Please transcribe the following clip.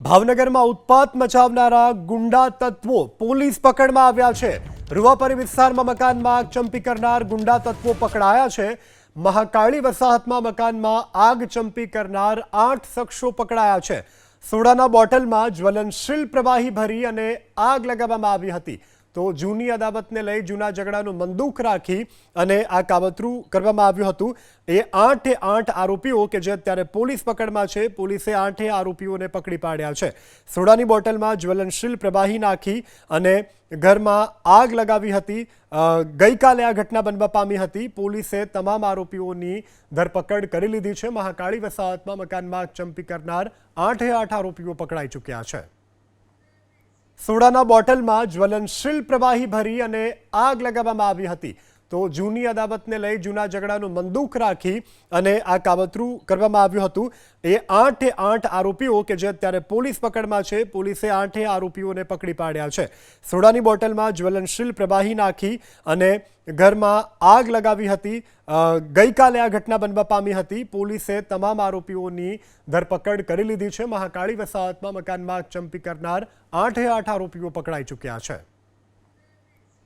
ભાવનગરમાં ઉત્પાત મચાવનારા ગુંડા તત્વો પોલીસ પકડમાં આવ્યા છે। રૂવાપરી વિસ્તારમાં મકાનમાં આગ ચંપી કરનાર ગુંડા તત્વો પકડાયા છે। મહાકાળી વસાહતમાં મકાનમાં આગ ચંપી કરનાર 8 શખ્સો પકડાયા છે। સોડાના બોટલમાં જ્વલનશીલ પ્રવાહી ભરી અને આગ લગાવવામાં આવી હતી। તો જૂની અદાવતને લઈ જૂના ઝઘડાનું બંદૂક રાખી અને આ કાવતરું કરવામાં આવ્યું હતું। એ 8 આરોપીઓ કે જે અત્યારે પોલીસ પકડમાં છે, પોલીસે 8 આરોપીઓને પકડી પાડ્યા છે। સોડાની બોટલમાં જ્વલનશીલ પ્રવાહી નાખી અને ઘરમાં આગ લગાવી હતી। ગઈકાલે આ ઘટના બનવા પામી હતી। પોલીસે તમામ આરોપીઓની ધરપકડ કરી લીધી છે। મહાકાળી વસાહતમાં મકાનમાં આગ ચંપી કરનાર 8 આરોપીઓ પકડાઈ ચૂક્યા છે। સોડાના બોટલમાં જ્વલનશીલ પ્રવાહી ભરી અને આગ લગાવવામાં આવી હતી। તો જૂની અદાવતને લઈ જૂના ઝઘડાનું બંદૂક રાખી અને આ કાવતરું કરવામાં આવ્યું હતું। એ 8 આરોપીઓ કે જે અત્યારે પોલીસ પકડમાં છે, પોલીસે 8 આરોપીઓને પકડી પાડ્યા છે। સોડાની બોટલમાં જ્વલનશીલ પ્રવાહી નાખી અને ઘરમાં આગ લગાવી હતી। ગઈકાલે આ ઘટના બનવા પામી હતી। પોલીસે તમામ આરોપીઓની ધરપકડ કરી લીધી છે। મહાકાળી વસાહતમાં મકાનમાં આગ ચંપી કરનાર 8 આરોપીઓ પકડાઈ ચૂક્યા છે।